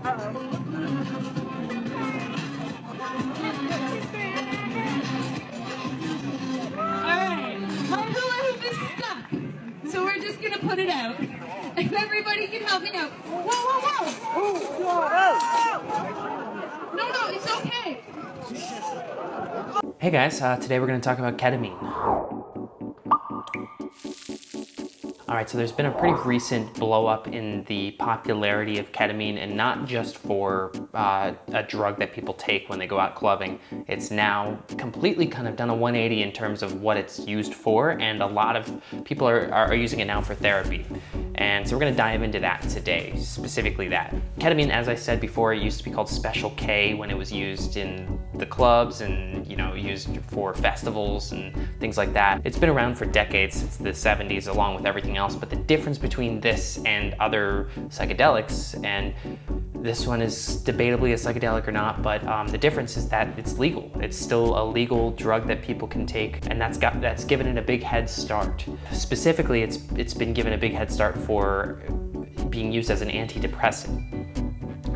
Alright, my balloon is stuck. So we're just gonna put it out. If everybody can help me out. Whoa, whoa, whoa! No, it's okay. Hey guys, today we're going to talk about ketamine. Alright, so there's been a pretty recent blow up in the popularity of ketamine, and not just for a drug that people take when they go out clubbing. It's now completely kind of done a 180 in terms of what it's used for, and a lot of people are using it now for therapy. And so we're going to dive into that today, specifically that. Ketamine, as I said before, it used to be called Special K when it was used in the clubs and, you know, used for festivals and things like that. It's been around for decades, since the 70s, along with everything else, but the difference between this and other psychedelics, and this one is debatably a psychedelic or not, but the difference is that it's legal. It's still a legal drug that people can take, and that's given it a big head start. Specifically, it's been given a big head start for being used as an antidepressant.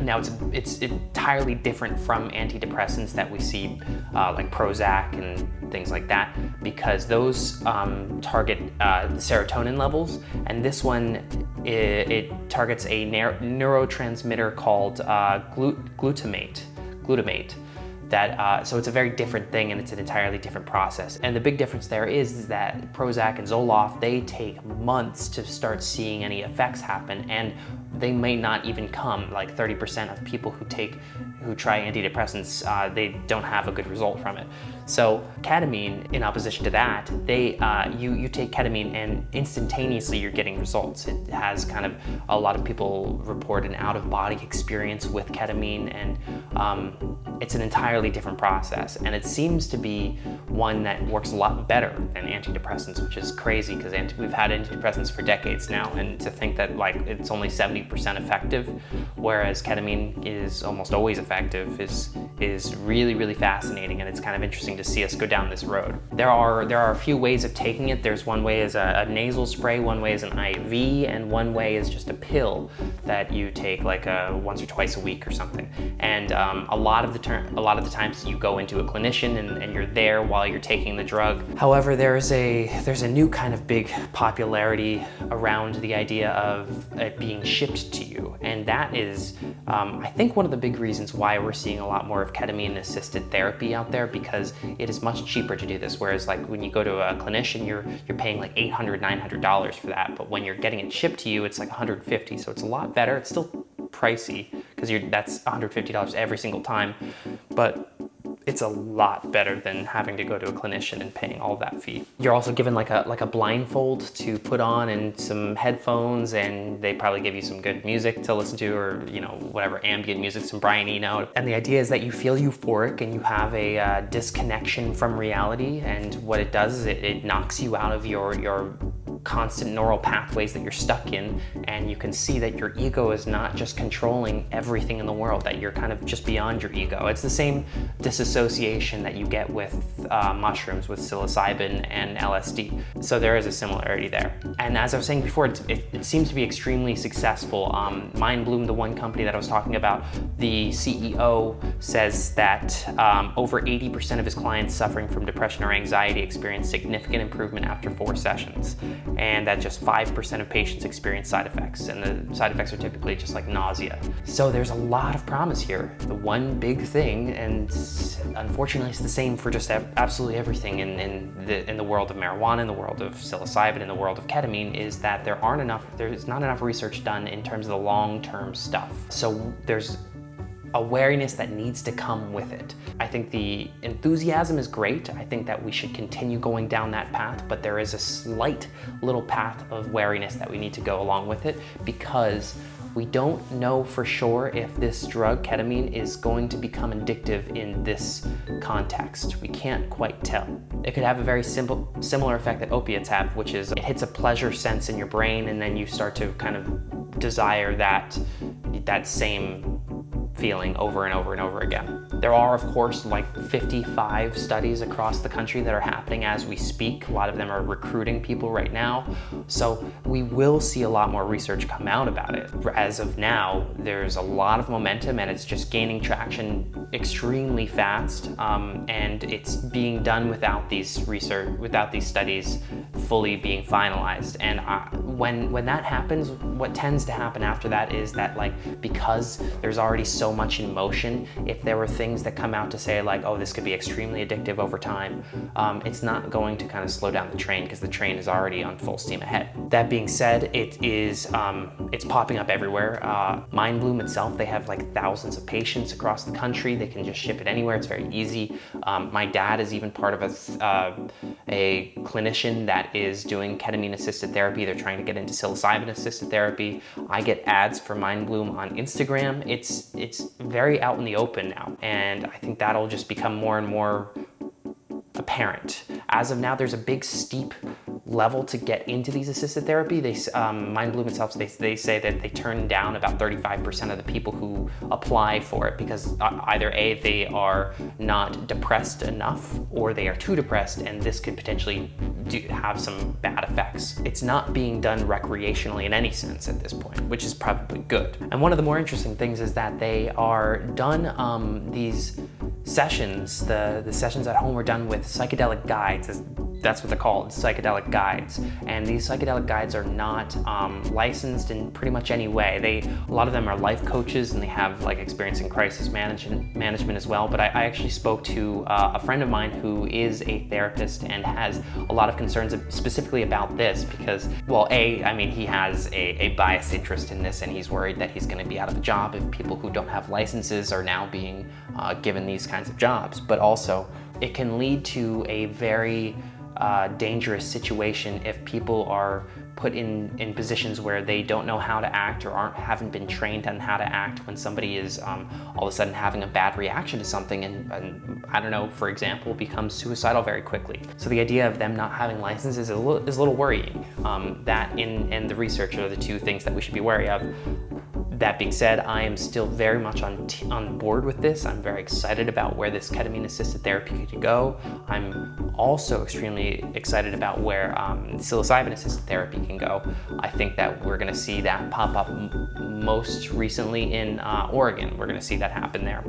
Now it's entirely different from antidepressants that we see like Prozac and things like that, because those target serotonin levels, and this one it targets a neurotransmitter called glutamate. So it's a very different thing, and it's an entirely different process. And the big difference there is that Prozac and Zoloft, they take months to start seeing any effects happen, and they may not even come. Like 30% of people who try antidepressants, they don't have a good result from it. So ketamine, in opposition to that, you take ketamine and instantaneously you're getting results. It has kind of, a lot of people report an out-of-body experience with ketamine, and it's an entirely different process, and it seems to be one that works a lot better than antidepressants, which is crazy because we've had antidepressants for decades now, and to think that like it's only 70% effective, whereas ketamine is almost always effective, is really, really fascinating, and it's kind of interesting to see us go down this road. There are a few ways of taking it. There's one way is a nasal spray, one way is an IV, and one way is just a pill that you take like once or twice a week or something. And a lot of the times you go into a clinician and you're there while you're taking the drug. However, there's a new kind of big popularity around the idea of it being shipped to you, and that is I think one of the big reasons why we're seeing a lot more of ketamine assisted therapy out there, because it is much cheaper to do this. Whereas like when you go to a clinician, you're paying like $800, $900 for that, but when you're getting it shipped to you, it's like $150. So it's a lot better. It's still pricey because that's $150 every single time, but it's a lot better than having to go to a clinician and paying all that fee. You're also given like a blindfold to put on and some headphones, and they probably give you some good music to listen to, or you know, whatever ambient music, some Brian Eno. And the idea is that you feel euphoric and you have a disconnection from reality, and what it does is it knocks you out of your constant neural pathways that you're stuck in, and you can see that your ego is not just controlling everything in the world, that you're kind of just beyond your ego. It's the same disassociation that you get with mushrooms, with psilocybin and LSD. So there is a similarity there. And as I was saying before, it seems to be extremely successful. Mindbloom, the one company that I was talking about, the CEO says that over 80% of his clients suffering from depression or anxiety experience significant improvement after 4 sessions. And that just 5% of patients experience side effects, and the side effects are typically just like nausea. So there's a lot of promise here. The one big thing, and unfortunately it's the same for just absolutely everything in the world of marijuana, in the world of psilocybin, in the world of ketamine, is that there's not enough research done in terms of the long-term stuff. So there's awareness that needs to come with it. I think the enthusiasm is great. I think that we should continue going down that path, but there is a slight little path of wariness that we need to go along with it, because we don't know for sure if this drug, ketamine, is going to become addictive in this context. We can't quite tell. It could have a very similar effect that opiates have, which is it hits a pleasure sense in your brain, and then you start to kind of desire that same feeling over and over and over again. There are, of course, like 55 studies across the country that are happening as we speak. A lot of them are recruiting people right now. So we will see a lot more research come out about it. As of now, there's a lot of momentum and it's just gaining traction extremely fast. And it's being done without these studies fully being finalized. And when that happens, what tends to happen after that is that, like, because there's already so much in motion, if there were things that come out to say like, oh, this could be extremely addictive over time, it's not going to kind of slow down the train because the train is already on full steam ahead. That being said, it's popping up everywhere. Mindbloom itself, they have like thousands of patients across the country. They can just ship it anywhere. It's very easy. My dad is even part of a clinician that is doing ketamine-assisted therapy. They're trying to get into psilocybin-assisted therapy. I get ads for Mindbloom on Instagram. It's very out in the open now, and I think that'll just become more and more apparent. As of now, there's a big steep level to get into these assisted therapy. Mindbloom itself, they say that they turn down about 35% of the people who apply for it because either A, they are not depressed enough, or they are too depressed, and this could potentially have some bad effects. It's not being done recreationally in any sense at this point, which is probably good. And one of the more interesting things is that they are done, these sessions, the sessions at home are done with psychedelic guides. That's what they're called, psychedelic guides. And these psychedelic guides are not licensed in pretty much any way. A lot of them are life coaches and they have like experience in crisis management as well. But I actually spoke to a friend of mine who is a therapist and has a lot of concerns specifically about this because, well, I mean, he has a biased interest in this and he's worried that he's gonna be out of a job if people who don't have licenses are now being given these kinds of jobs. But also, it can lead to a very dangerous situation if people are put in positions where they don't know how to act or haven't been trained on how to act when somebody is all of a sudden having a bad reaction to something and I don't know, for example, becomes suicidal very quickly. So the idea of them not having licenses is a little worrying. That and the research are the two things that we should be wary of. That being said, I am still very much on board with this. I'm very excited about where this ketamine-assisted therapy could go. I'm also extremely excited about where psilocybin-assisted therapy can go. I think that we're gonna see that pop up most recently in Oregon. We're gonna see that happen there.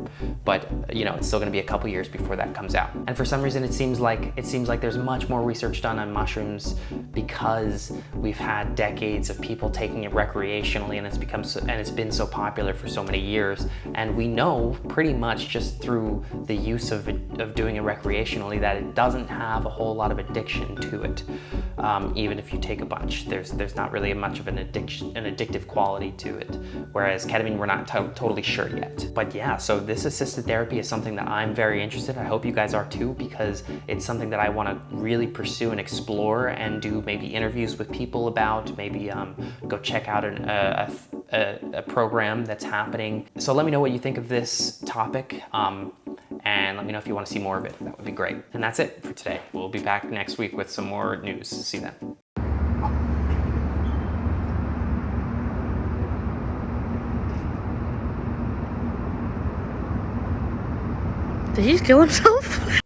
But you know, it's still gonna be a couple years before that comes out. And for some reason, it seems like there's much more research done on mushrooms because we've had decades of people taking it recreationally, and it's been so popular for so many years. And we know pretty much just through the use of doing it recreationally that it doesn't have a whole lot of addiction to it. Even if you take a bunch, there's not really much of an addictive quality to it. Whereas ketamine, we're not totally sure yet. But yeah, so this assisted therapy is something that I'm very interested in. I hope you guys are too, because it's something that I want to really pursue and explore and do maybe interviews with people about, maybe go check out a program that's happening. So let me know what you think of this topic, and let me know if you want to see more of it. That would be great. And that's it for today. We'll be back next week with some more news. See you then. Did he kill himself?